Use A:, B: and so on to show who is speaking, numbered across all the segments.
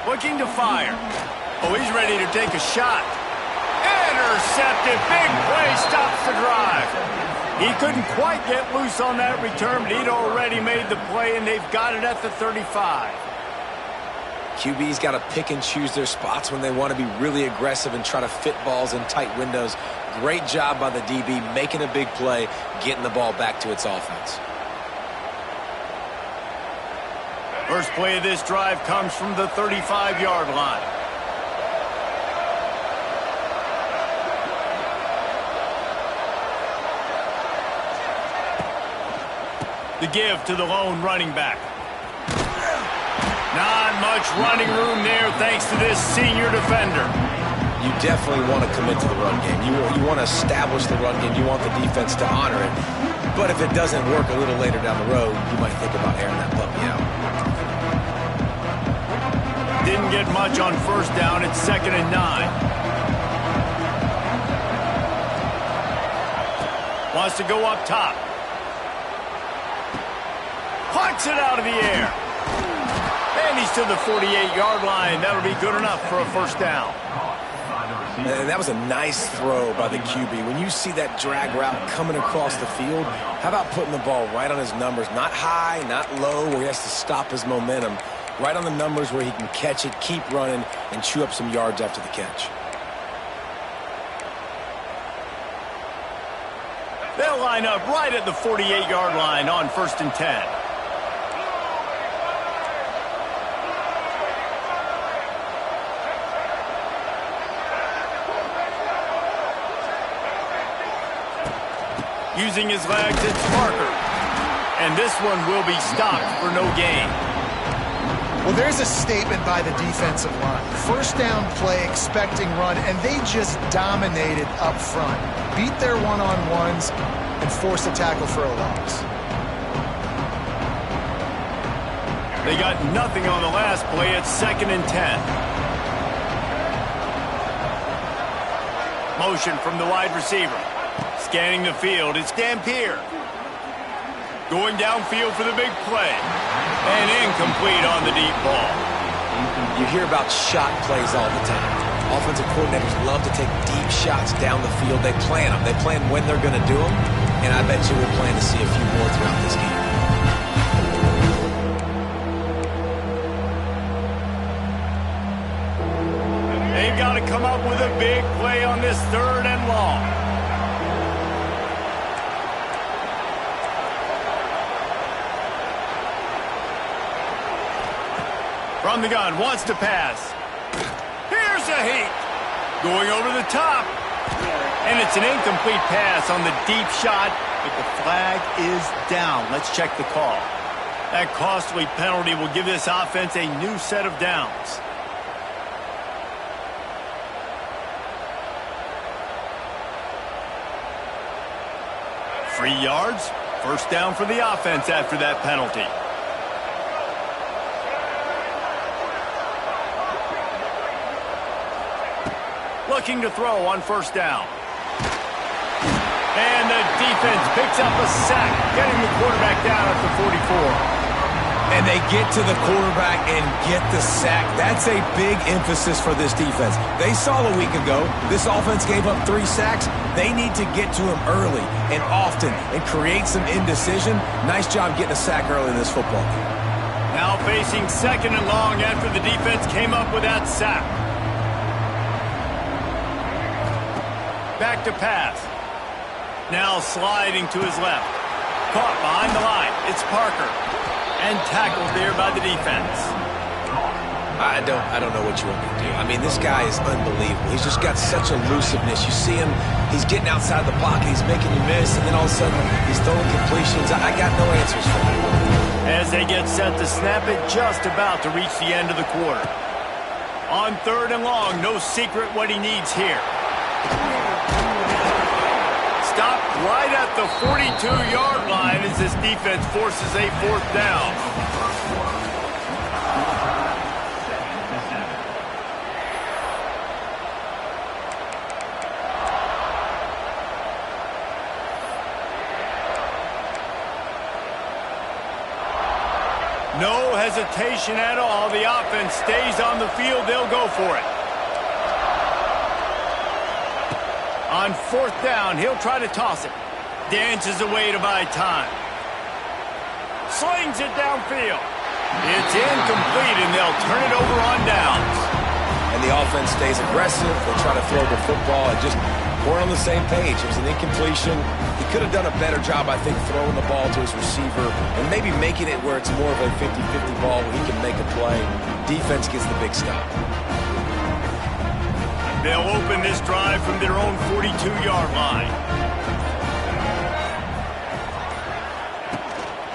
A: Looking to fire. Oh, he's ready to take a shot. Intercepted. Big play stops the drive. He couldn't quite get loose on that return, but he'd already made the play, and they've got it at the 35.
B: QB's got to pick and choose their spots when they want to be really aggressive and try to fit balls in tight windows. Great job by the DB making a big play, getting the ball back to its offense.
A: First play of this drive comes from the 35-yard line. The give to the lone running back. Not much running room there thanks to this senior defender.
B: You definitely want to commit to the run game. You want to establish the run game. You want the defense to honor it. But if it doesn't work a little later down the road, you might think about airing that puppy out.
A: Didn't get much on first down. It's 2nd and 9. Wants to go up top. Plucks it out of the air. And he's to the 48-yard line. That'll be good enough for a first down.
B: And that was a nice throw by the QB. When you see that drag route coming across the field, how about putting the ball right on his numbers? Not high, not low, where he has to stop his momentum. Right on the numbers where he can catch it, keep running, and chew up some yards after the catch.
A: They'll line up right at the 48-yard line on 1st and 10. Using his legs, it's Parker. And this one will be stopped for no gain.
C: Well, there's a statement by the defensive line. First down play, expecting run, and they just dominated up front. Beat their one-on-ones and forced a tackle for a loss.
A: They got nothing on the last play. It's 2nd and 10. Motion from the wide receiver. Scanning the field, it's Dampier. Going downfield for the big play. And incomplete on the deep ball.
B: You hear about shot plays all the time. Offensive coordinators love to take deep shots down the field. They plan them. They plan when they're going to do them. And I bet you we'll plan to see a few more throughout this game.
A: They've got to come up with a big play on this 3rd and long. From the gun, wants to pass. Here's a heat. Going over the top. And it's an incomplete pass on the deep shot, but the flag is down. Let's check the call. That costly penalty will give this offense a new set of downs. Free yards. First down for the offense after that penalty. Looking to throw on first down. And the defense picks up a sack, getting the quarterback down at the 44.
B: And they get to the quarterback and get the sack. That's a big emphasis for this defense. They saw a week ago, this offense gave up 3 sacks. They need to get to him early and often and create some indecision. Nice job getting a sack early in this football game.
A: Now facing 2nd and long after the defense came up with that sack. Back to pass. Now sliding to his left. Caught behind the line. It's Parker. And tackled there by the defense.
B: I don't know what you want me to do. I mean, this guy is unbelievable. He's just got such elusiveness. You see him, he's getting outside the pocket, he's making you miss, and then all of a sudden he's throwing completions. I got no answers for him.
A: As they get set to snap it, just about to reach the end of the quarter. On 3rd and long, no secret what he needs here. Stopped right at the 42-yard line as this defense forces a 4th down. No hesitation at all. The offense stays on the field. They'll go for it. On 4th down, he'll try to toss it. Dances away to buy time. Slings it downfield. It's incomplete, and they'll turn it over on downs.
B: And the offense stays aggressive. They try to throw the football and just we're on the same page. It was an incompletion. He could have done a better job, I think, throwing the ball to his receiver and maybe making it where it's more of a 50-50 ball where he can make a play. Defense gets the big stop.
A: They'll open this drive from their own 42-yard line.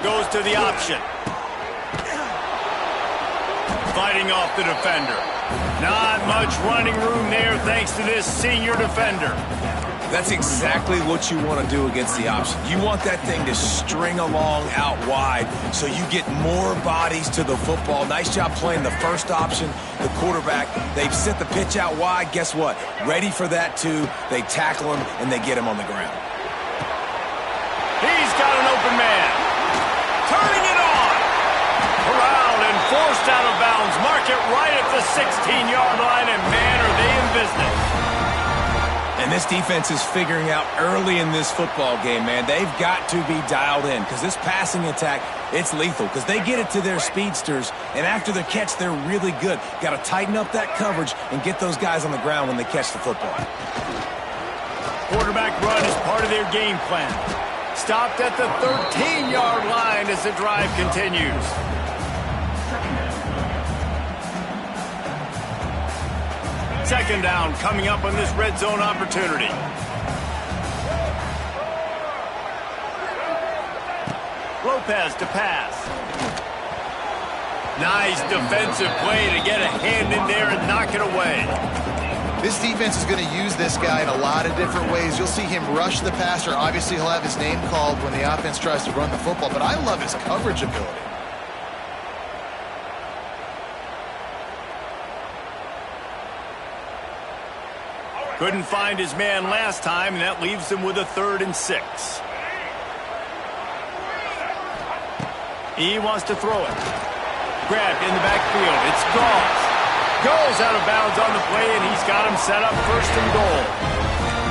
A: Goes to the option. Fighting off the defender. Not much running room there thanks to this senior defender.
B: That's exactly what you want to do against the option. You want that thing to string along out wide so you get more bodies to the football. Nice job playing the first option, the quarterback. They've sent the pitch out wide. Guess what? Ready for that too. They tackle him and they get him on the ground.
A: He's got an open man. Turning it on. Corralled and forced out of bounds. Mark it right at the 16-yard line, and man, are they in business.
B: And this defense is figuring out early in this football game, man. They've got to be dialed in because this passing attack, it's lethal because they get it to their speedsters, and after the catch, they're really good. Got to tighten up that coverage and get those guys on the ground when they catch the football.
A: Quarterback run is part of their game plan. Stopped at the 13-yard line as the drive continues. Second down coming up on this red zone opportunity. Lopez to pass. Nice defensive play to get a hand in there and knock it away.
C: This defense is going to use this guy in a lot of different ways. You'll see him rush the passer. Obviously, he'll have his name called when the offense tries to run the football, but I love his coverage ability.
A: Couldn't find his man last time, and that leaves him with a 3rd and 6. He wants to throw it. Grabbed in the backfield. It's Goss. Goes out of bounds on the play, and he's got him set up 1st and goal.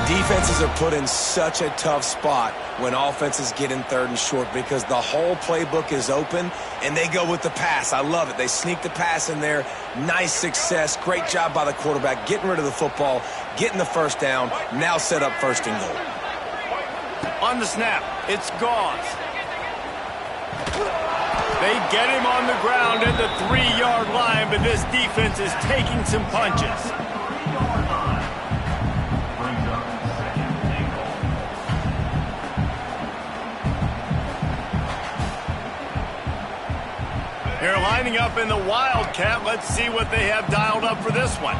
B: Defenses are put in such a tough spot when offenses get in 3rd and short because the whole playbook is open and they go with the pass. I love it. They sneak the pass in there. Nice success. Great job by the quarterback getting rid of the football, getting the 1st down, now set up 1st and goal.
A: On the snap, it's Goss. They get him on the ground at the 3-yard line, but this defense is taking some punches. They're lining up in the Wildcat. Let's see what they have dialed up for this one.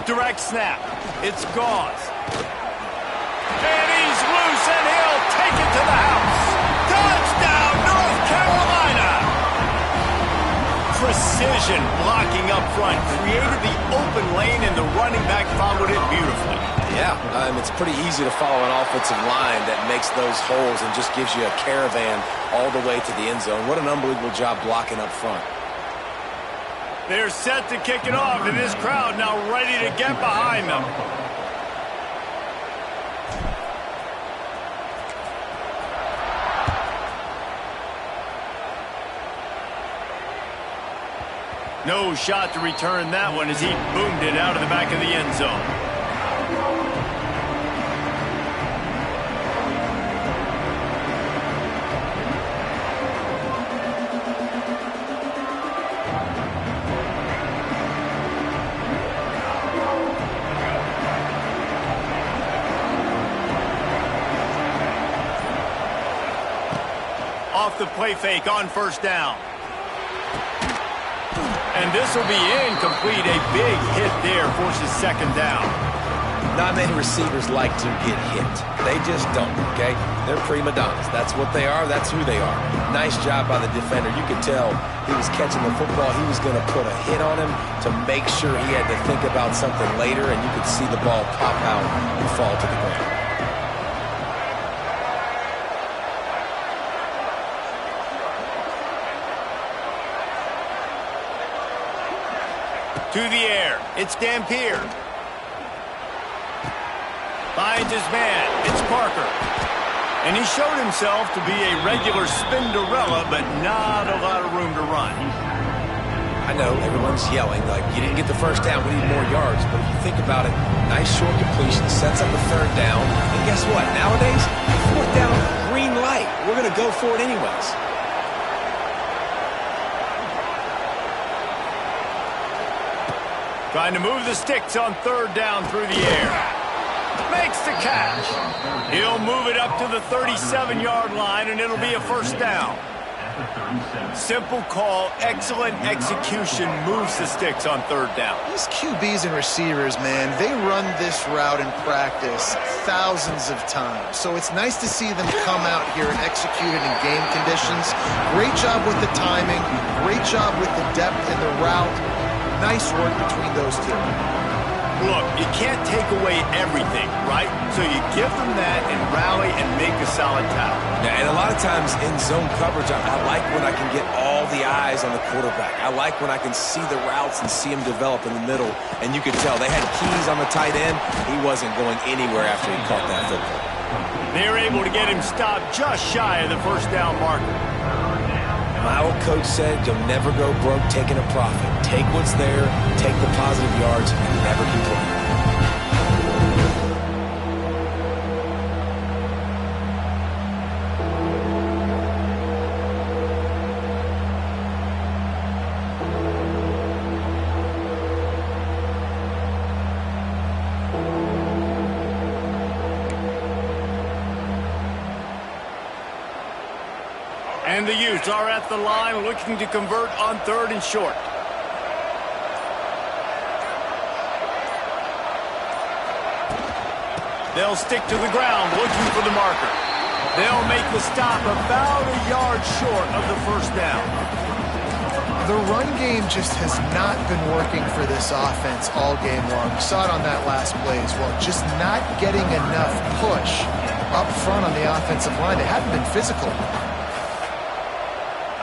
A: Direct snap. It's Goss. And he's loose, and he'll take it to the house. Touchdown, North Carolina! Precision blocking up front. Created the open lane, and the running back followed it beautifully.
B: Yeah, it's pretty easy to follow an offensive line that makes those holes and just gives you a caravan all the way to the end zone. What an unbelievable job blocking up front.
A: They're set to kick it off, and this crowd now ready to get behind them. No shot to return that one as he boomed it out of the back of the end zone. Off the play fake on 1st down. And this will be incomplete. A big hit there forces 2nd down.
B: Not many receivers like to get hit. They just don't, okay? They're prima donnas. That's what they are. That's who they are. Nice job by the defender. You could tell he was catching the football. He was going to put a hit on him to make sure he had to think about something later, and you could see the ball pop out and fall to the ground.
A: To the air. It's Dampier. Finds his man. It's Parker. And he showed himself to be a regular Spinderella, but not a lot of room to run.
B: I know everyone's yelling, like, you didn't get the first down, we need more yards. But if you think about it, nice short completion, sets up a third down. And guess what? Nowadays, fourth down, green light. We're going to go for it anyways.
A: Trying to move the sticks on third down through the air. Makes the catch. He'll move it up to the 37-yard line, and it'll be a first down. Simple call, excellent execution, moves the sticks on third down.
C: These QBs and receivers, man, they run this route in practice thousands of times. So it's nice to see them come out here and execute it in game conditions. Great job with the timing, great job with the depth in the route. Nice work between those two.
A: Look, you can't take away everything, right? So you give them that and rally and make a solid tackle.
B: Yeah, and a lot of times in zone coverage, I like when I can get all the eyes on the quarterback. I like when I can see the routes and see him develop in the middle. And you could tell they had keys on the tight end. He wasn't going anywhere after he caught that football.
A: They were able to get him stopped just shy of the first down marker.
B: My old coach said, you'll never go broke taking a profit. Take what's there, take the positive yards, and never complain.
A: And the Utes are at the line looking to convert on third and short. They'll stick to the ground looking for the marker. They'll make the stop about a yard short of the first down.
C: The run game just has not been working for this offense all game long. You saw it on that last play as well. Just not getting enough push up front on the offensive line. They haven't been physical.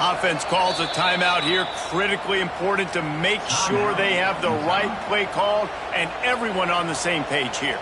A: Offense calls a timeout here. Critically important to make sure they have the right play called and everyone on the same page here.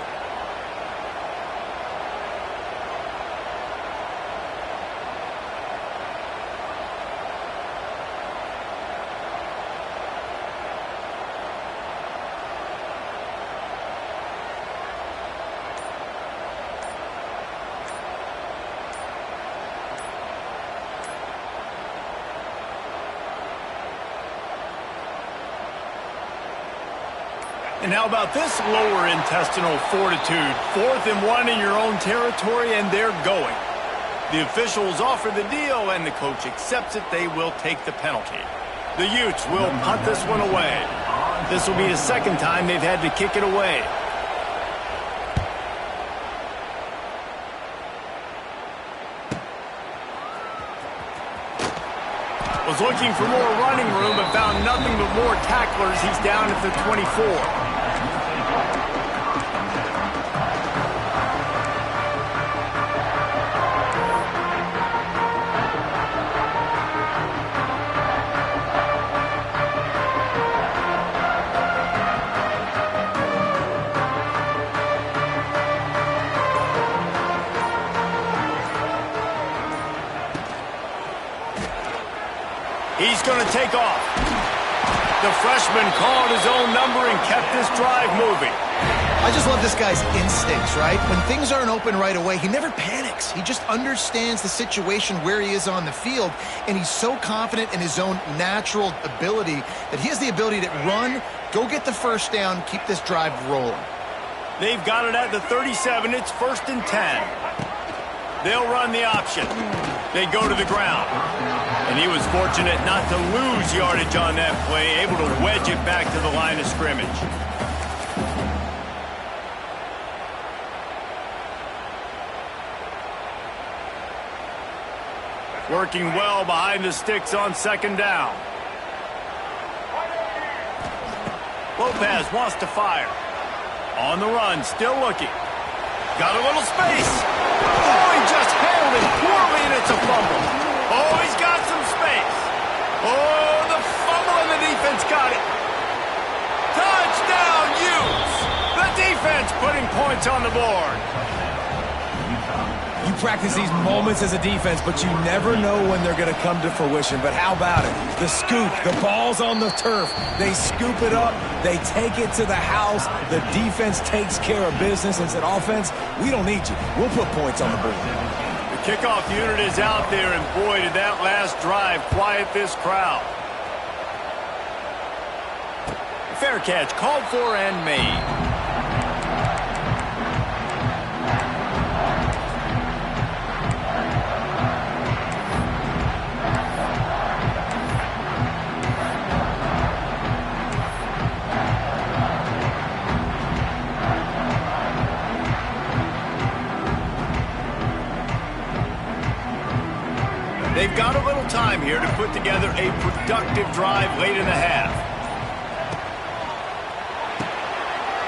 A: And how about this lower intestinal fortitude? 4th and 1 in your own territory, and they're going. The officials offer the deal, and the coach accepts it. They will take the penalty. The Utes will punt this one away. This will be the second time they've had to kick it away. Was looking for more running room, but found nothing but more tacklers. He's down at the 24. He's going to take off. The freshman called his own number and kept this drive moving.
C: I just love this guy's instincts, right? When things aren't open right away, he never panics. He just understands the situation where he is on the field, and he's so confident in his own natural ability that he has the ability to run, go get the first down, keep this drive rolling.
A: They've got it at the 37. It's 1st and 10. They'll run the option. They go to the ground. And he was fortunate not to lose yardage on that play, able to wedge it back to the line of scrimmage. Working well behind the sticks on second down. Lopez wants to fire. On the run, still looking. Got a little space. Oh, he just handled it poorly, and it's a fumble. Oh, he's got some space. Oh, the fumble, and the defense got it. Touchdown, Utes! The defense putting points on the board.
B: You practice these moments as a defense, but you never know when they're going to come to fruition. But how about it? The scoop, the ball's on the turf. They scoop it up. They take it to the house. The defense takes care of business and said, offense, we don't need you. We'll put points on the board.
A: The kickoff unit is out there, and boy, did that last drive quiet this crowd. Fair catch called for and made. They've got a little time here to put together a productive drive late in the half.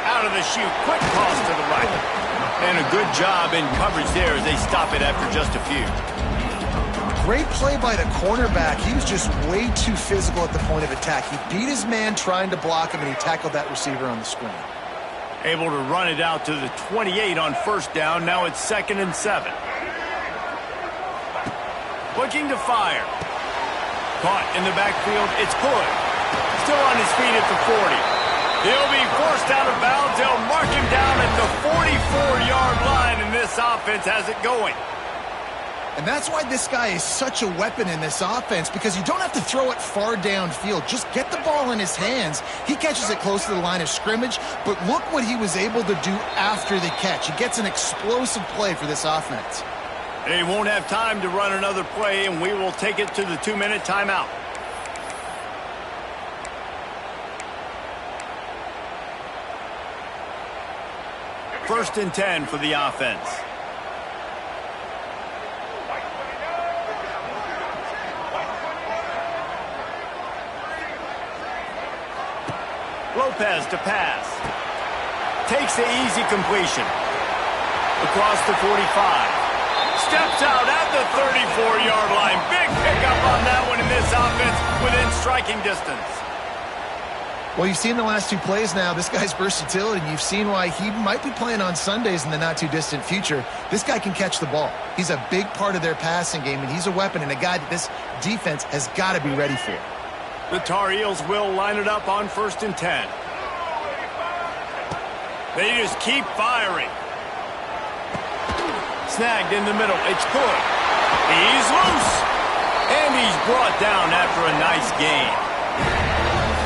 A: Out of the chute, quick toss to the right. And a good job in coverage there as they stop it after just a few.
C: Great play by the cornerback. He was just way too physical at the point of attack. He beat his man trying to block him, and he tackled that receiver on the screen.
A: Able to run it out to the 28 on first down. Now it's 2nd and 7. Looking to fire. Caught in the backfield. It's good. Still on his feet at the 40. He'll be forced out of bounds. They'll mark him down at the 44-yard line, and this offense has it going.
C: And that's why this guy is such a weapon in this offense, because you don't have to throw it far downfield. Just get the ball in his hands. He catches it close to the line of scrimmage, but look what he was able to do after the catch. He gets an explosive play for this offense.
A: They won't have time to run another play, and we will take it to the 2-minute timeout. First and 10 for the offense. Lopez to pass. Takes the easy completion. Across the 45. Steps out at the 34-yard line. Big pickup on that one in this offense within striking distance.
C: Well, you've seen the last 2 plays now. This guy's versatility. You've seen why he might be playing on Sundays in the not-too-distant future. This guy can catch the ball. He's a big part of their passing game, and he's a weapon and a guy that this defense has got to be ready for.
A: The Tar Heels will line it up on 1st and 10. They just keep firing. Snagged in the middle. It's good. He's loose. And he's brought down after a nice gain.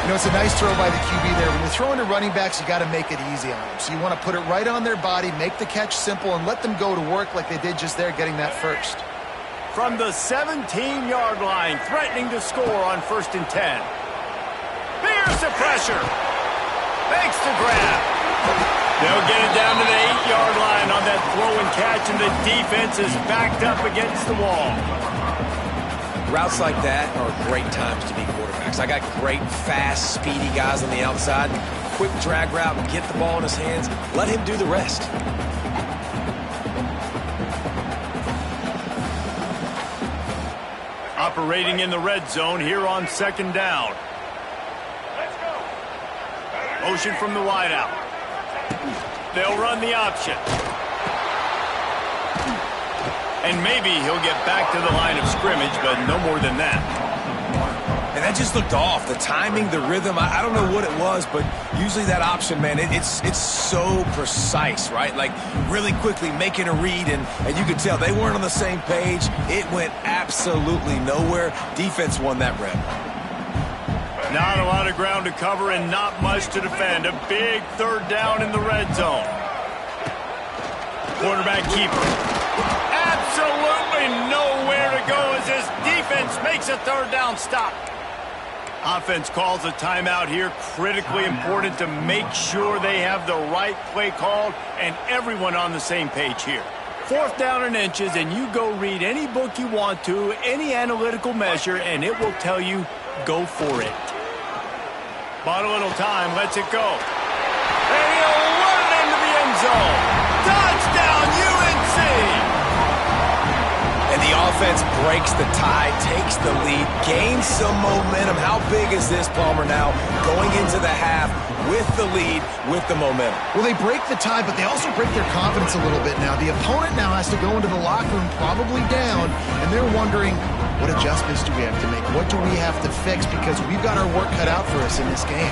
C: You know, it's a nice throw by the QB there. When you're throwing to running backs, you got to make it easy on them. So you want to put it right on their body, make the catch simple, and let them go to work like they did just there, getting that first.
A: From the 17-yard line, threatening to score on 1st and 10. Here's the pressure. Makes the grab. They'll get it down to the 8-yard line on that throw and catch, and the defense is backed up against the wall.
B: Routes like that are great times to be quarterbacks. I got great, fast, speedy guys on the outside. Quick drag route, get the ball in his hands. Let him do the rest.
A: Operating in the red zone here on 2nd down. Motion from the wideout. They'll run the option. And maybe he'll get back to the line of scrimmage, but no more than that.
B: And that just looked off. The timing, the rhythm, I don't know what it was, but usually that option, man, it's so precise, right? Like really quickly making a read, and you could tell they weren't on the same page. It went absolutely nowhere. Defense won that rep.
A: Not a lot of ground to cover and not much to defend. A big 3rd down in the red zone. Quarterback keeper. Absolutely nowhere to go as this defense makes a 3rd down stop. Offense calls a timeout here. Critically important to make sure they have the right play called and everyone on the same page here. 4th down and inches, and you go read any book you want to, any analytical measure, and it will tell you, go for it. Bought a little time, lets it go. And he'll run it into the end zone. Touchdown, UNC!
B: And the offense breaks the tie, takes the lead, gains some momentum. How big is this, Palmer, now going into the half with the lead, with the momentum?
C: Well, they break the tie, but they also break their confidence a little bit now. The opponent now has to go into the locker room probably down, and they're wondering, what adjustments do we have to make? What do we have to fix? Because we've got our work cut out for us in this game.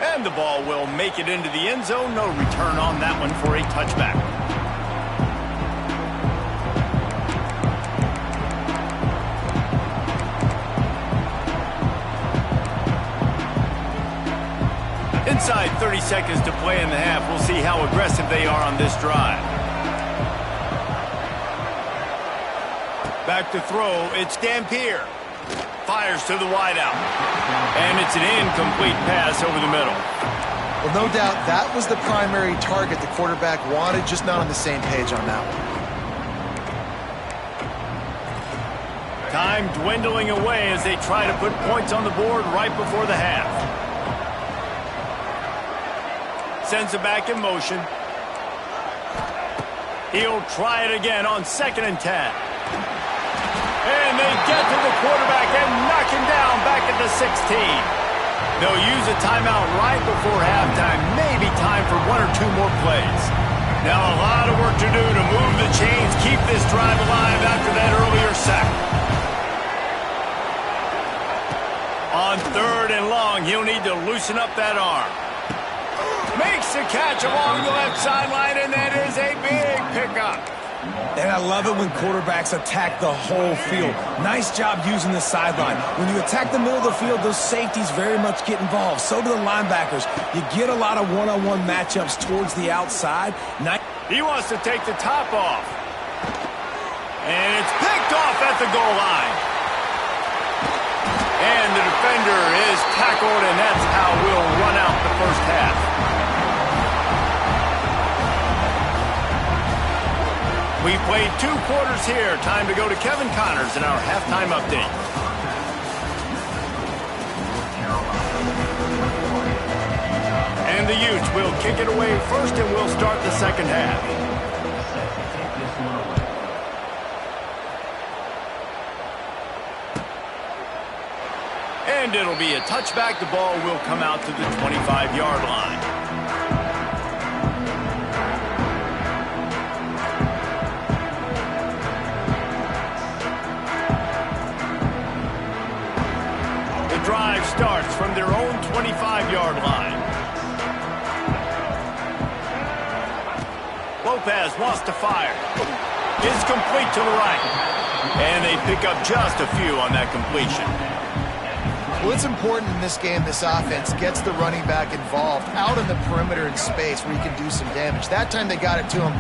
A: And the ball will make it into the end zone. No return on that one for a touchback. Inside 30 seconds to play in the half. We'll see how aggressive they are on this drive. Back to throw. It's Dampier. Fires to the wideout. And it's an incomplete pass over the middle.
C: Well, no doubt that was the primary target the quarterback wanted, just not on the same page on that one.
A: Time dwindling away as they try to put points on the board right before the half. Sends it back in motion. He'll try it again on 2nd and 10. And they get to the quarterback and knock him down back at the 16. They'll use a timeout right before halftime. Maybe time for 1 or 2 more plays. Now a lot of work to do to move the chains, keep this drive alive after that earlier sack. On 3rd and long, he'll need to loosen up that arm. Makes the catch along the left sideline, and that is a big pickup.
B: And I love it when quarterbacks attack the whole field. Nice job using the sideline. When you attack the middle of the field, those safeties very much get involved. So do the linebackers. You get a lot of one-on-one matchups towards the outside.
A: He wants to take the top off. And it's picked off at the goal line. And the defender is tackled, and that's how we'll run out the first half. We played 2 quarters here. Time to go to Kevin Connors in our halftime update. And the Utes will kick it away first, and we'll start the second half. And it'll be a touchback. The ball will come out to the 25-yard line. Drive starts from their own 25-yard line. Lopez wants to fire. It's complete to the right. And they pick up just a few on that completion.
C: Well, it's important in this game, this offense gets the running back involved out in the perimeter in space where he can do some damage. That time they got it to him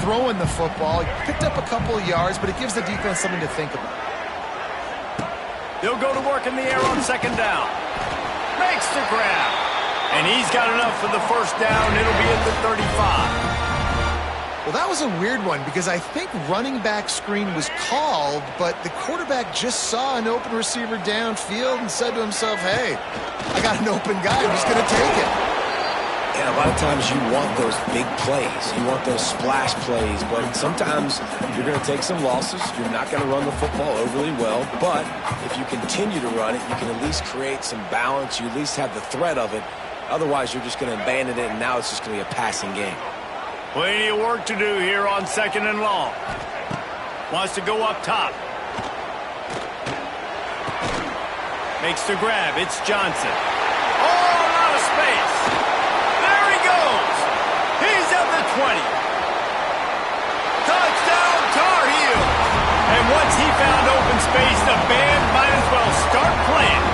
C: throwing the football. He picked up a couple of yards, but it gives the defense something to think about.
A: They'll go to work in the air on 2nd down. Makes the grab. And he's got enough for the first down. It'll be at the 35.
C: Well, that was a weird one because I think running back screen was called, but the quarterback just saw an open receiver downfield and said to himself, hey, I got an open guy. I'm just going to take it.
B: And a lot of times you want those big plays. You want those splash plays, but sometimes you're going to take some losses. You're not going to run the football overly well, but if you continue to run it, you can at least create some balance. You at least have the threat of it. Otherwise, you're just going to abandon it, and now it's just going to be a passing game.
A: Plenty of work to do here on 2nd and long. Wants to go up top. Makes the grab. It's Johnson. Oh, out of space. There he goes. He's at the 20. Touchdown, Tar Heels. And once he found open space, the band might as well start playing.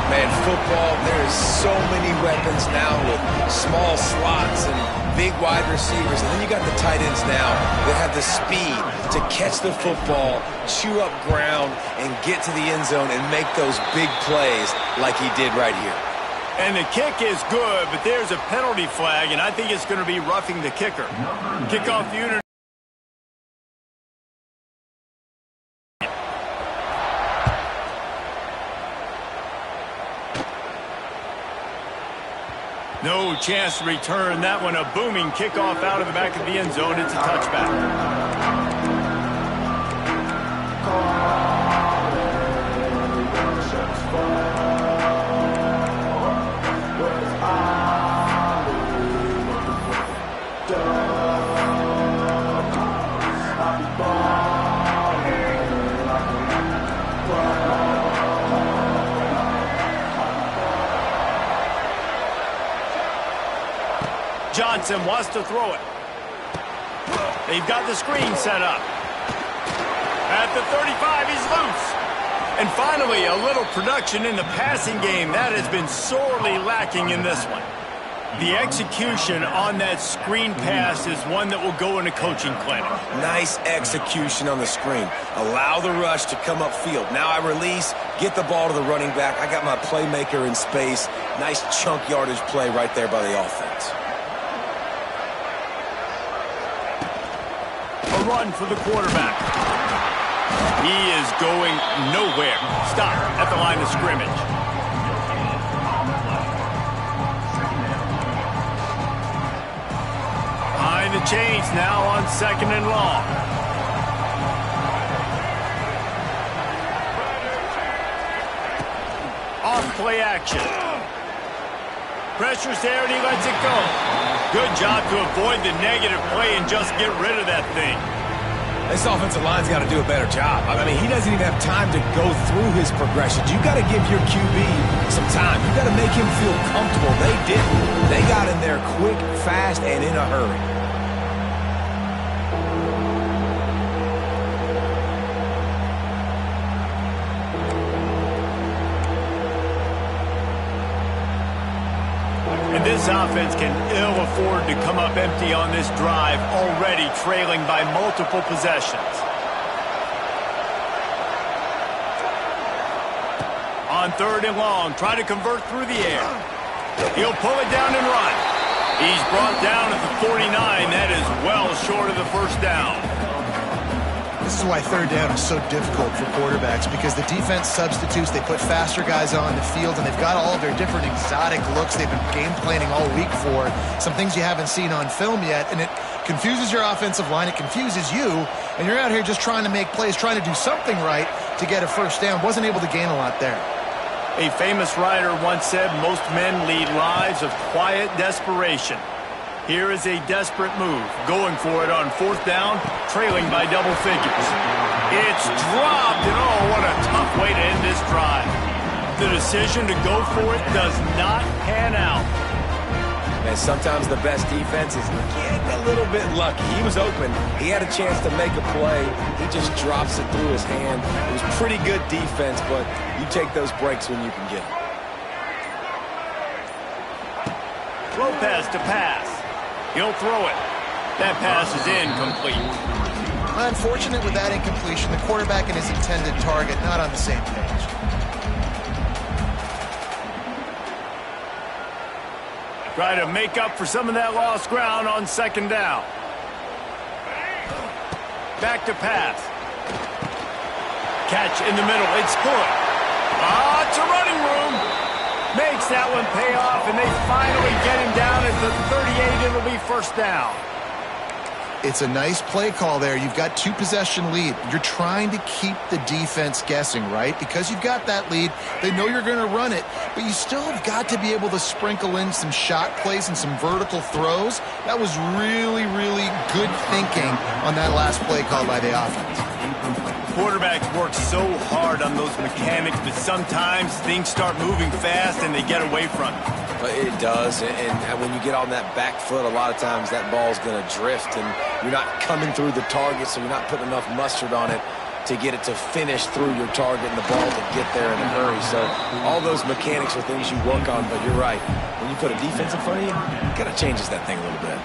B: Man, football, there's so many weapons now with small slots and big wide receivers. And then you got the tight ends now that have the speed to catch the football, chew up ground, and get to the end zone and make those big plays like he did right here.
A: And the kick is good, but there's a penalty flag, and I think it's going to be roughing the kicker. Kickoff unit. No chance to return that one. A booming kickoff out of the back of the end zone. It's a touchback. Johnson wants to throw it. They've got the screen set up. At the 35, he's loose. And finally, a little production in the passing game. That has been sorely lacking in this one. The execution on that screen pass is one that will go in a coaching clinic.
B: Nice execution on the screen. Allow the rush to come upfield. Now I release, get the ball to the running back. I got my playmaker in space. Nice chunk yardage play right there by the offense.
A: A run for the quarterback. He is going nowhere. Stop at the line of scrimmage. Behind the chains now on 2nd and long. Off play action. Pressure's there and he lets it go. Good job to avoid the negative play and just get rid of that thing.
B: This offensive line's got to do a better job. I mean, he doesn't even have time to go through his progressions. You got to give your QB some time. You got to make him feel comfortable. They didn't. They got in there quick, fast, and in a hurry.
A: This offense can ill afford to come up empty on this drive, already trailing by multiple possessions. On 3rd and long, try to convert through the air. He'll pull it down and run. He's brought down at the 49. That is well short of the first down.
C: This is why 3rd down is so difficult for quarterbacks, because the defense substitutes, they put faster guys on the field, and they've got all of their different exotic looks they've been game planning all week for, some things you haven't seen on film yet, and it confuses your offensive line, it confuses you, and you're out here just trying to make plays, trying to do something right to get a first down. Wasn't able to gain a lot there.
A: A famous writer once said, most men lead lives of quiet desperation. Here is a desperate move, going for it on 4th down, trailing by double figures. It's dropped, and oh, what a tough way to end this drive. The decision to go for it does not pan out.
B: And sometimes the best defense is getting a little bit lucky. He was open. He had a chance to make a play. He just drops it through his hand. It was pretty good defense, but you take those breaks when you can get them.
A: Lopez to pass. He'll throw it. That pass is incomplete.
C: Unfortunate with that incompletion. The quarterback and his intended target not on the same page.
A: Try to make up for some of that lost ground on 2nd down. Back to pass. Catch in the middle. It's good. It's a running room. Makes that one pay off, and they finally get him down at the 38. It'll be 1st down.
C: It's a nice play call there. You've got 2-possession lead. You're trying to keep the defense guessing, right? Because you've got that lead. They know you're going to run it, but you still have got to be able to sprinkle in some shot plays and some vertical throws. That was really, really good thinking on that last play call by the offense.
A: Quarterbacks work so hard on those mechanics, but sometimes things start moving fast and they get away from it.
B: It does, and when you get on that back foot, a lot of times that ball's going to drift, and you're not coming through the target, so you're not putting enough mustard on it to get it to finish through your target and the ball to get there in a hurry. So all those mechanics are things you work on, but you're right. When you put a defense in front of you, it kind of changes that thing a little bit.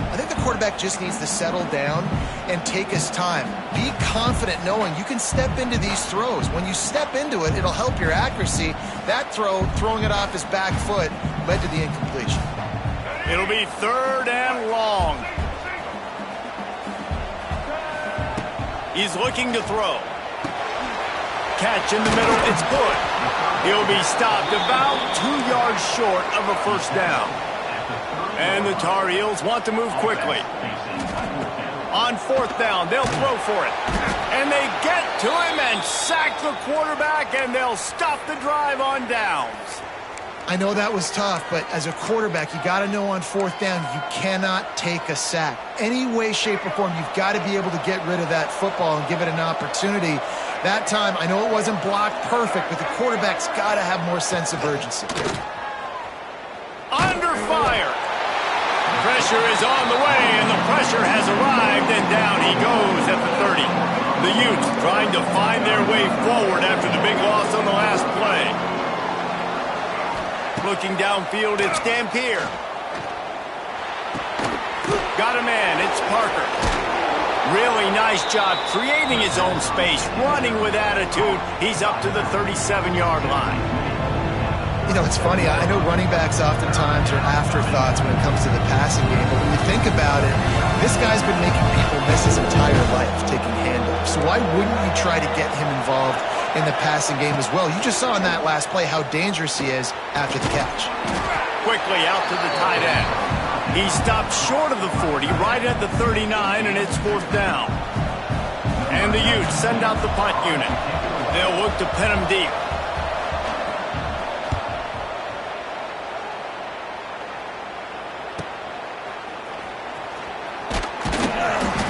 C: I think the quarterback just needs to settle down and take his time. Be confident knowing you can step into these throws. When you step into it, it'll help your accuracy. That throw, throwing it off his back foot, led to the incompletion.
A: It'll be 3rd and long. He's looking to throw. Catch in the middle. It's good. He'll be stopped about 2 yards short of a first down. And the Tar Heels want to move quickly. On fourth down, they'll throw for it. And they get to him and sack the quarterback, and they'll stop the drive on downs.
C: I know that was tough, but as a quarterback, you got to know on fourth down, you cannot take a sack. Any way, shape, or form, you've got to be able to get rid of that football and give it an opportunity. That time, I know it wasn't blocked perfect, but the quarterback's got to have more sense of urgency.
A: Under fire. Pressure is on the way, and the pressure has arrived, and down he goes at the 30. The Utes trying to find their way forward after the big loss on the last play. Looking downfield, it's Dampier. Got a man, it's Parker. Really nice job creating his own space, running with attitude. He's up to the 37-yard line.
C: You know, it's funny. I know running backs oftentimes are afterthoughts when it comes to the passing game, but when you think about it, this guy's been making people miss his entire life taking handoffs. So why wouldn't you try to get him involved in the passing game as well? You just saw in that last play how dangerous he is after the catch.
A: Quickly out to the tight end. He stopped short of the 40, right at the 39, and it's fourth down. And the Utes send out the punt unit. They'll look to pin him deep.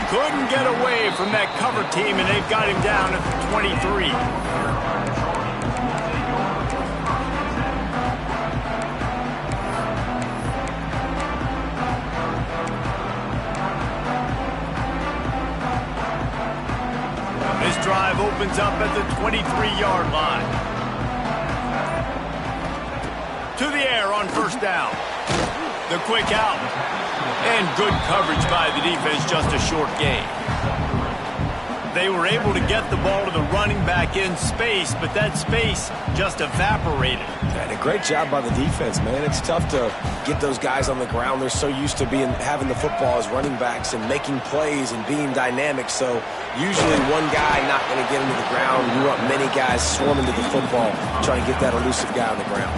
A: Couldn't get away from that cover team, and they've got him down at the 23. This drive opens up at the 23-yard line. To the air on first down. The quick out. And good coverage by the defense, just a short gain. They were able to get the ball to the running back in space, but that space just evaporated.
B: And a great job by the defense, man. It's tough to get those guys on the ground. They're so used to having the football as running backs and making plays and being dynamic. So usually one guy not going to get into the ground. You want many guys swarming to the football, trying to get that elusive guy on the ground.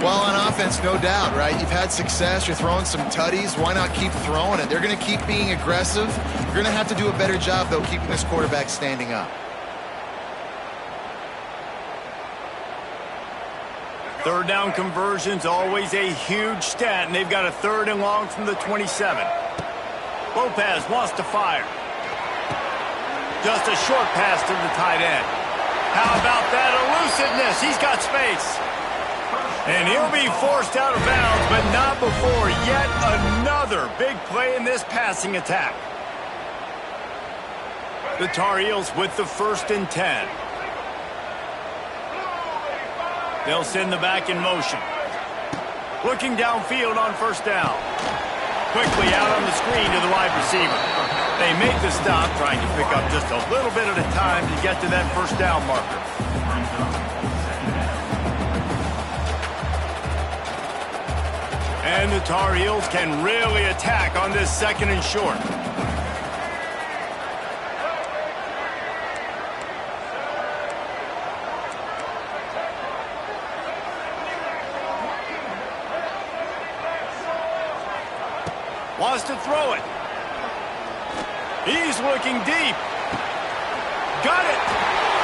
C: Well, on offense, no doubt, right? You've had success. You're throwing some tutties. Why not keep throwing it? They're going to keep being aggressive. You're going to have to do a better job, though, keeping this quarterback standing up.
A: Third down conversion's always a huge stat, and they've got a third and long from the 27. Lopez wants to fire. Just a short pass to the tight end. How about that elusiveness? He's got space. And he'll be forced out of bounds, but not before yet another big play in this passing attack. The Tar Heels with the 1st and 10. They'll send the back in motion. Looking downfield on first down. Quickly out on the screen to the wide receiver. They make the stop, trying to pick up just a little bit at a time to get to that first down marker. And the Tar Heels can really attack on this 2nd and short. Wants to throw it. He's looking deep. Got it.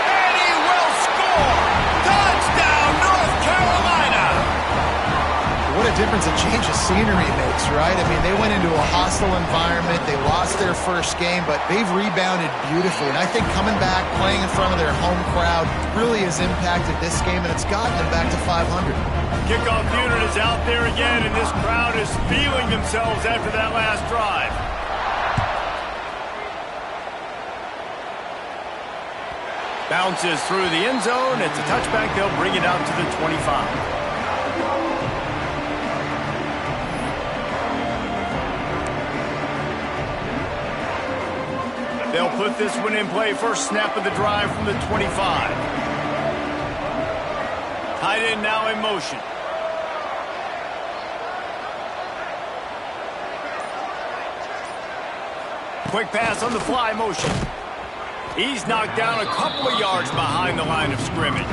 A: And he will score. Touchdown, North Carolina.
C: What a difference a change of scenery makes, right? I mean, they went into a hostile environment. They lost their first game, but they've rebounded beautifully. And I think coming back, playing in front of their home crowd really has impacted this game, and it's gotten them back to 500.
A: Kickoff unit is out there again, and this crowd is feeling themselves after that last drive. Bounces through the end zone. It's a touchback. They'll bring it out to the 25. They'll put this one in play. First snap of the drive from the 25. Tight end now in motion. Quick pass on the fly motion. He's knocked down a couple of yards behind the line of scrimmage.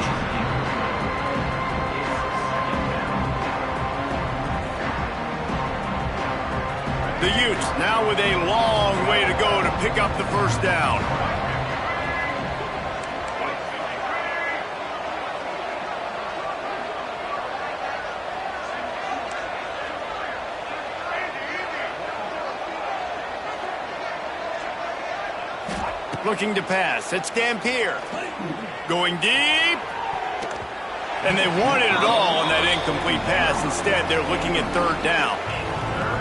A: The Utes now with a long way to go to pick up the first down. Looking to pass. It's Dampier. Going deep. And they wanted it all on that incomplete pass. Instead, they're looking at third down.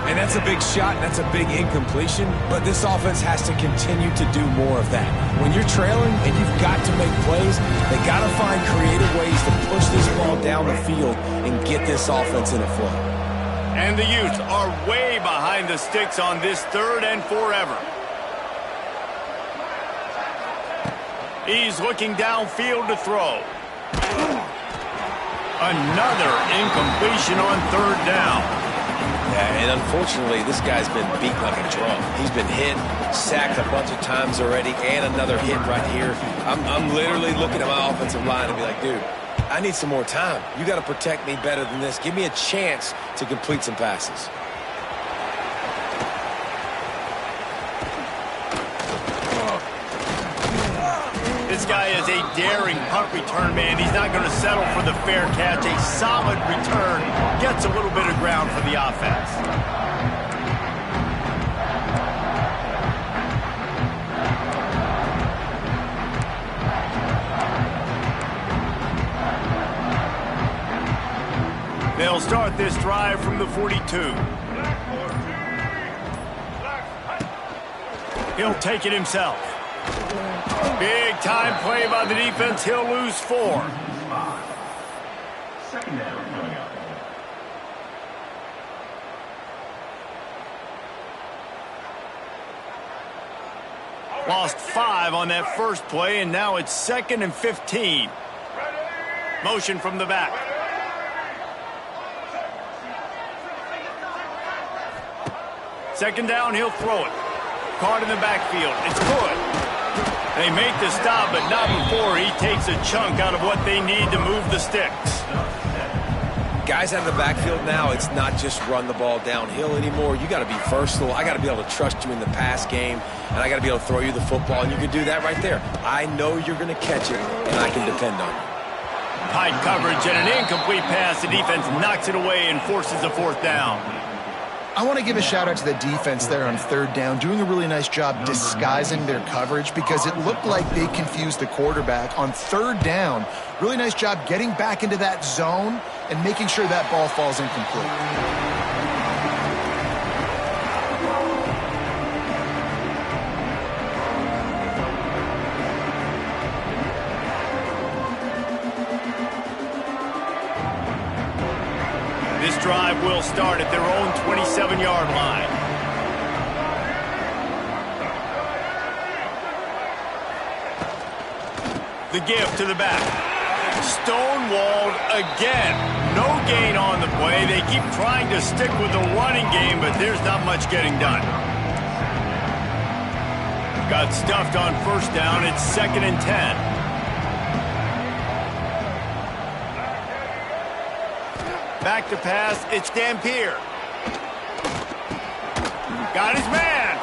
B: And that's a big shot, and that's a big incompletion, but this offense has to continue to do more of that. When you're trailing and you've got to make plays, they got to find creative ways to push this ball down the field and get this offense in a flow.
A: And the Utes are way behind the sticks on this third and forever. He's looking downfield to throw. Another incompletion on third down.
B: Yeah, and unfortunately, this guy's been beat like a drum. He's been hit, sacked a bunch of times already, and another hit right here. I'm literally looking at my offensive line and be like, dude, I need some more time. You got to protect me better than this. Give me a chance to complete some passes.
A: This guy is a daring punt return man. He's not going to settle for the fair catch. A solid return gets a little bit of ground for the offense. They'll start this drive from the 42. He'll take it himself. Big time play by the defense. He'll lose 4.
D: Second down coming up.
A: Lost 5 on that first play, and now it's 2nd and 15. Motion from the back. Second down, he'll throw it. Caught in the backfield. It's good. They make the stop, but not before he takes a chunk out of what they need to move the sticks.
B: Guys out of the backfield now, it's not just run the ball downhill anymore. You got to be versatile. I got to be able to trust you in the pass game, and I got to be able to throw you the football, and you can do that right there. I know you're going to catch it, and I can depend on you.
A: Tight coverage and an incomplete pass. The defense knocks it away and forces a 4th down.
C: I want to give a shout out to the defense there on third down, doing a really nice job disguising their coverage because it looked like they confused the quarterback on third down. Really nice job getting back into that zone and making sure that ball falls incomplete.
A: This drive will start at their own 27-yard line. The give to the back. Stonewalled again. No gain on the play. They keep trying to stick with the running game, but there's not much getting done. Got stuffed on first down. It's 2nd and 10. Back to pass, it's Dampier. Got his man.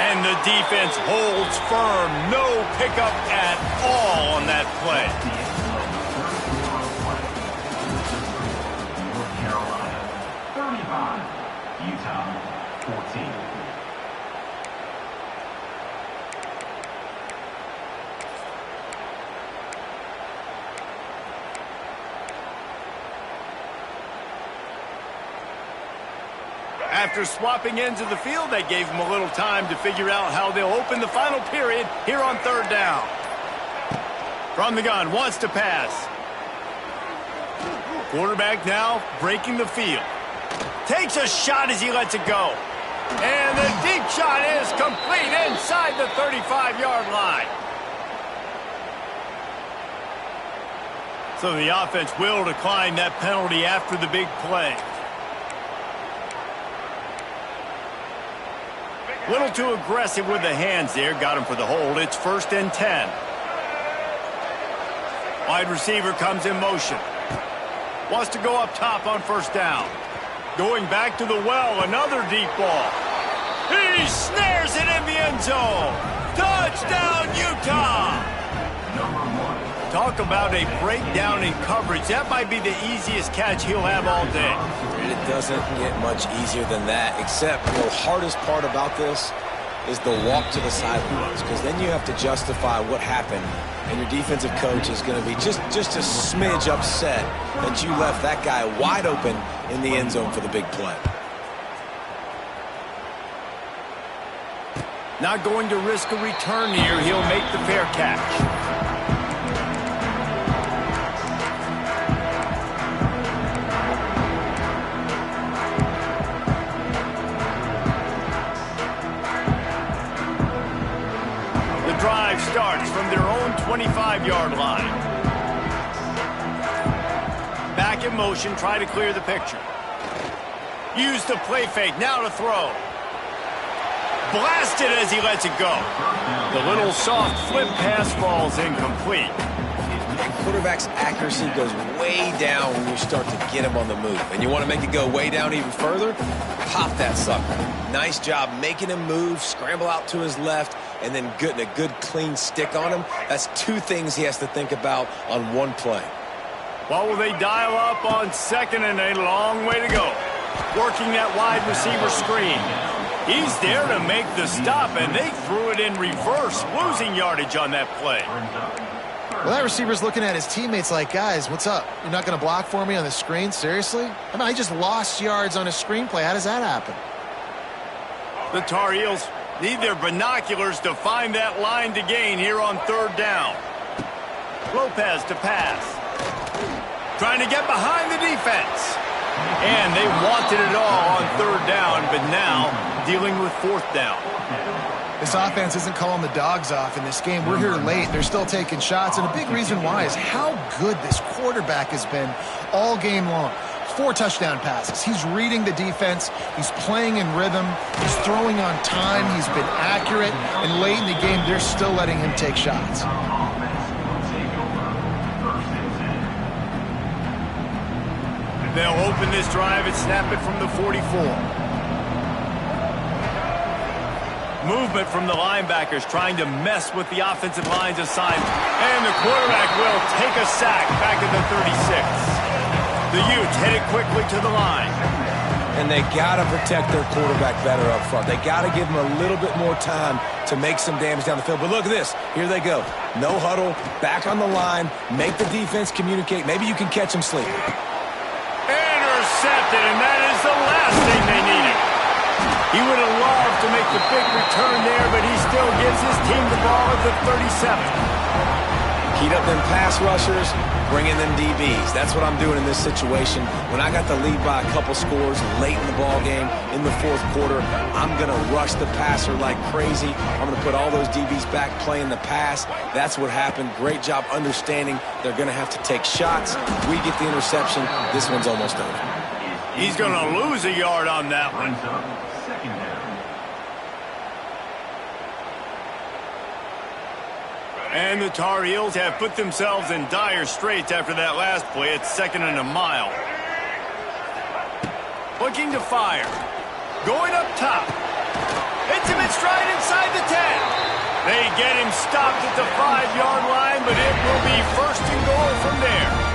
A: And the defense holds firm. No pickup at all on that play.
D: North Carolina, 35. Utah, 14.
A: After swapping ends of the field, that gave them a little time to figure out how they'll open the final period here on third down. From the gun, wants to pass. Quarterback now breaking the field. Takes a shot as he lets it go. And the deep shot is complete inside the 35-yard line. So the offense will decline that penalty after the big play. Little too aggressive with the hands there. Got him for the hold. It's 1st and 10. Wide receiver comes in motion. Wants to go up top on first down. Going back to the well, another deep ball. He snares it in the end zone. Touchdown, Utah! Talk about a breakdown in coverage. That might be the easiest catch he'll have all day.
B: It doesn't get much easier than that, except the hardest part about this is the walk to the sidelines, because then you have to justify what happened, and your defensive coach is going to be just a smidge upset that you left that guy wide open in the end zone for the big play.
A: Not going to risk a return here. He'll make the fair catch. Drive starts from their own 25-yard line. Back in motion, try to clear the picture. Use the play fake, now to throw. Blasted as he lets it go. The little soft flip pass falls incomplete.
B: The quarterback's accuracy goes way down when you start to get him on the move. And you want to make it go way down even further? Pop that sucker. Nice job making him move, scramble out to his left, and then getting a good clean stick on him. That's two things he has to think about on one play.
A: What will they dial up on second and a long way to go? Working that wide receiver screen. He's there to make the stop, and they threw it in reverse, losing yardage on that play.
C: Well, that receiver's looking at his teammates like, guys, what's up? You're not going to block for me on the screen? Seriously? I mean, I just lost yards on a screenplay. How does that happen?
A: The Tar Heels need their binoculars to find that line to gain here on third down. Lopez to pass. Trying to get behind the defense. And they wanted it all on third down, but now dealing with fourth down.
C: This offense isn't calling the dogs off in this game. We're here late. They're still taking shots, and a big reason why is how good this quarterback has been all game long. 4 touchdown passes. He's reading the defense. He's playing in rhythm. He's throwing on time. He's been accurate. And late in the game, they're still letting him take shots.
A: They'll open this drive and snap it from the 44. Movement from the linebackers trying to mess with the offensive line's assignment. And the quarterback will take a sack back at the 36. The Utes headed quickly to the line.
B: And they got to protect their quarterback better up front. They got to give him a little bit more time to make some damage down the field. But look at this. Here they go. No huddle, back on the line, make the defense communicate. Maybe you can catch him sleeping.
A: Intercepted, and that is the last thing they needed. He would have loved to make the big return there, but he still gives his team the ball at the 37.
B: Heat up them pass rushers, bring in them DBs. That's what I'm doing in this situation. When I got the lead by a couple scores late in the ball game, in the fourth quarter, I'm going to rush the passer like crazy. I'm going to put all those DBs back playing the pass. That's what happened. Great job understanding they're going to have to take shots. We get the interception. This one's almost over.
A: He's going to lose a yard on that one. And the Tar Heels have put themselves in dire straits after that last play. It's second and a mile. Looking to fire. Going up top. Hits him in stride inside the 10. They get him stopped at the 5-yard line, but it will be first and goal from there.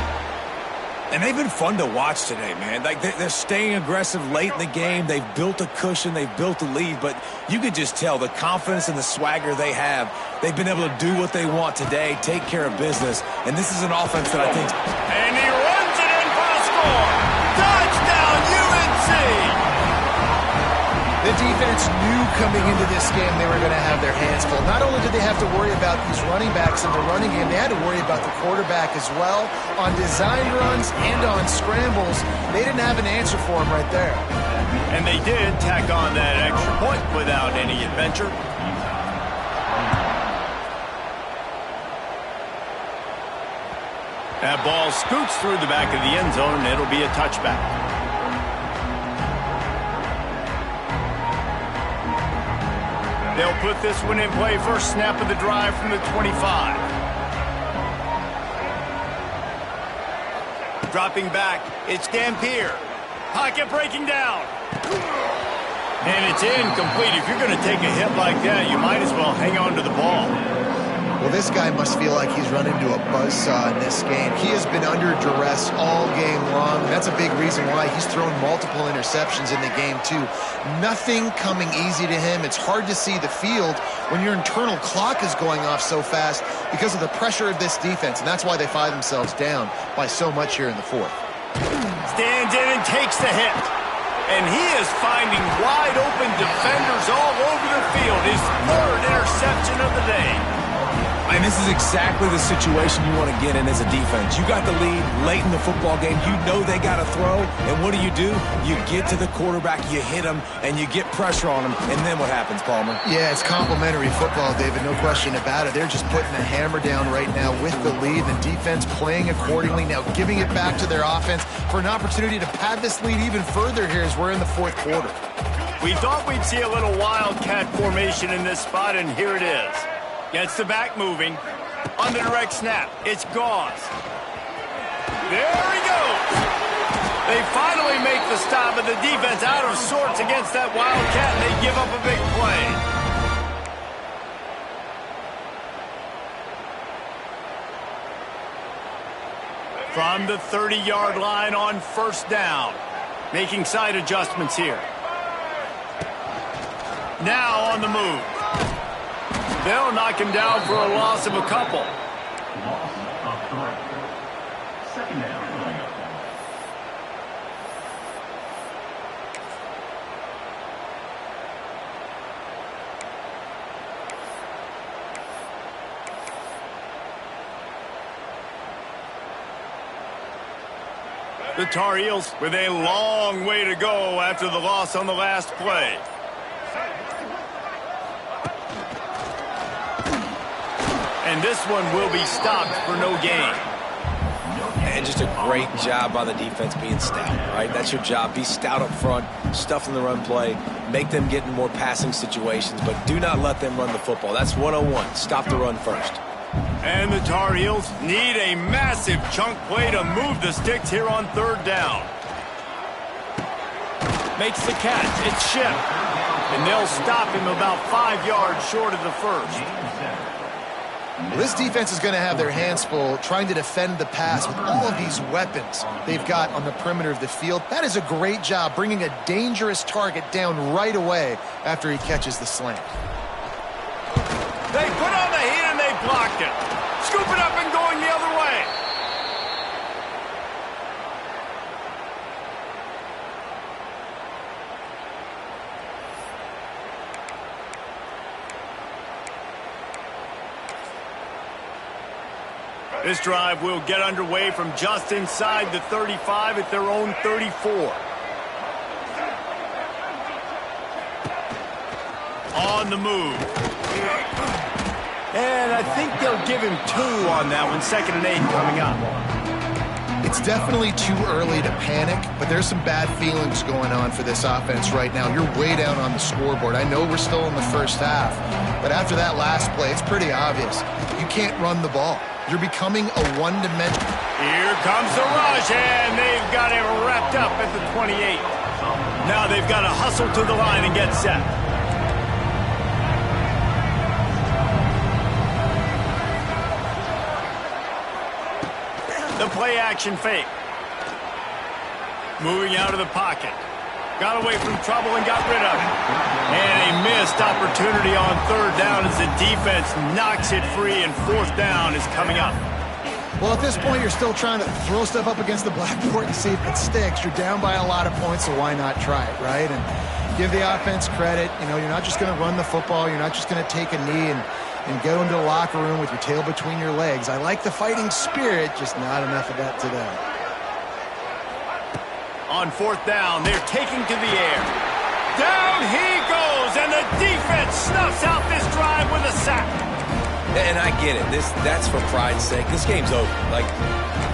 B: And they've been fun to watch today, man. Like they're staying aggressive late in the game. They've built a cushion. They've built a lead. But you could just tell the confidence and the swagger they have. They've been able to do what they want today, take care of business. And this is an offense that I think...
A: And he runs it in for a score. Touchdown, UNC!
C: The defense knew coming into this game they were going to have their hands full. Not only did they have to worry about these running backs in the running game, they had to worry about the quarterback as well. On design runs and on scrambles, they didn't have an answer for him right there.
A: And they did tack on that extra point without any adventure. That ball scoots through the back of the end zone, and it'll be a touchback. They'll put this one in play first snap of the drive from the 25. Dropping back, it's Dampier. Pocket breaking down. And it's incomplete. If you're going to take a hit like that, you might as well hang on to the ball.
C: Well, this guy must feel like he's run into a buzzsaw in this game. He has been under duress all game long. That's a big reason why he's thrown multiple interceptions in the game, too. Nothing coming easy to him. It's hard to see the field when your internal clock is going off so fast because of the pressure of this defense, and that's why they find themselves down by so much here in the fourth.
A: Stands in and takes the hit. And he is finding wide-open defenders all over the field. His third interception of the day.
B: And this is exactly the situation you want to get in as a defense. You got the lead late in the football game. You know they got to throw. And what do? You get to the quarterback, you hit him, and you get pressure on him. And then what happens, Palmer?
C: Yeah, it's complimentary football, David. No question about it. They're just putting the hammer down right now with the lead. The defense playing accordingly. Now giving it back to their offense for an opportunity to pad this lead even further here as we're in the fourth quarter.
A: We thought we'd see a little wildcat formation in this spot, and here it is. Gets the back moving. On the direct snap, it's Gauze. There he goes. They finally make the stop, but the defense out of sorts against that wildcat, and they give up a big play. From the 30-yard line on first down. Making side adjustments here. Now on the move. They'll knock him down for a loss of a couple.
D: Loss of 3. Second down coming up.
A: The Tar Heels with a long way to go after the loss on the last play. And this one will be stopped for no gain.
B: And just a great job by the defense being stout, right? That's your job. Be stout up front, stuff in the run play, make them get in more passing situations, but do not let them run the football. That's 101. Stop the run first.
A: And the Tar Heels need a massive chunk play to move the sticks here on third down. Makes the catch. It's Shipp. And they'll stop him about 5 yards short of the first.
C: Well, this defense is going to have their hands full trying to defend the pass with all of these weapons they've got on the perimeter of the field. That is a great job bringing a dangerous target down right away after he catches the slant.
A: They put on the heat and they blocked it. Scoop it up and going the other way. This drive will get underway from just inside the 35 at their own 34. On the move. And I think they'll give him 2 on that one. 2nd and 8 coming up.
C: It's definitely too early to panic, but there's some bad feelings going on for this offense right now. You're way down on the scoreboard. I know we're still in the first half, but after that last play, it's pretty obvious. You can't run the ball. You're becoming a one-dimensional.
A: Here comes the rush, and they've got it wrapped up at the 28. Now they've got to hustle to the line and get set. The play action fake. Moving out of the pocket. Got away from trouble and got rid of it. And a missed opportunity on third down as the defense knocks it free, and fourth down is coming up.
C: Well, at this point, you're still trying to throw stuff up against the blackboard and see if it sticks. You're down by a lot of points, so why not try it, right? And give the offense credit. You know, you're not just going to run the football. You're not just going to take a knee and go into the locker room with your tail between your legs. I like the fighting spirit, just not enough of that today.
A: On fourth down, they're taking to the air. Down he goes, and the defense snuffs out this drive with a sack.
B: And I get it. That's for pride's sake. This game's over. Like,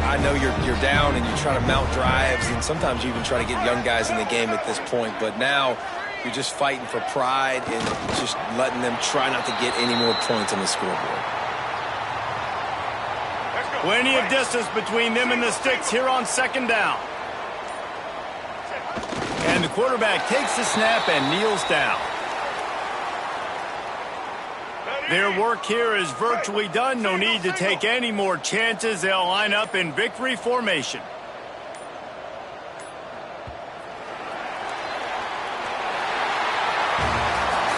B: I know you're down and you try to mount drives, and sometimes you even try to get young guys in the game at this point. But now you're just fighting for pride and just letting them try not to get any more points on the scoreboard.
A: Plenty of distance between them and the sticks here on second down. And the quarterback takes the snap and kneels down. Their work here is virtually done. No need to take any more chances. They'll line up in victory formation.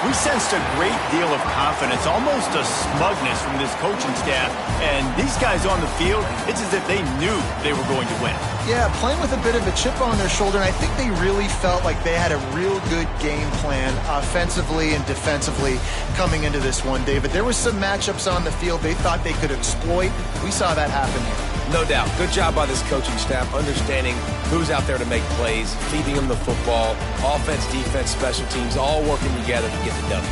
A: We sensed a great deal of confidence, almost a smugness from this coaching staff. And these guys on the field, it's as if they knew they were going to win.
C: Yeah, playing with a bit of a chip on their shoulder, and I think they really felt like they had a real good game plan offensively and defensively coming into this one, David. There were some matchups on the field they thought they could exploit. We saw that happen here.
B: No doubt. Good job by this coaching staff understanding who's out there to make plays, feeding them the football, offense, defense, special teams, all working together to get the W.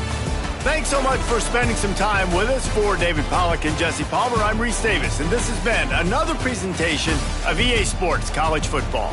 A: Thanks so much for spending some time with us. For David Pollack and Jesse Palmer, I'm Reese Davis, and this has been another presentation of EA Sports College Football.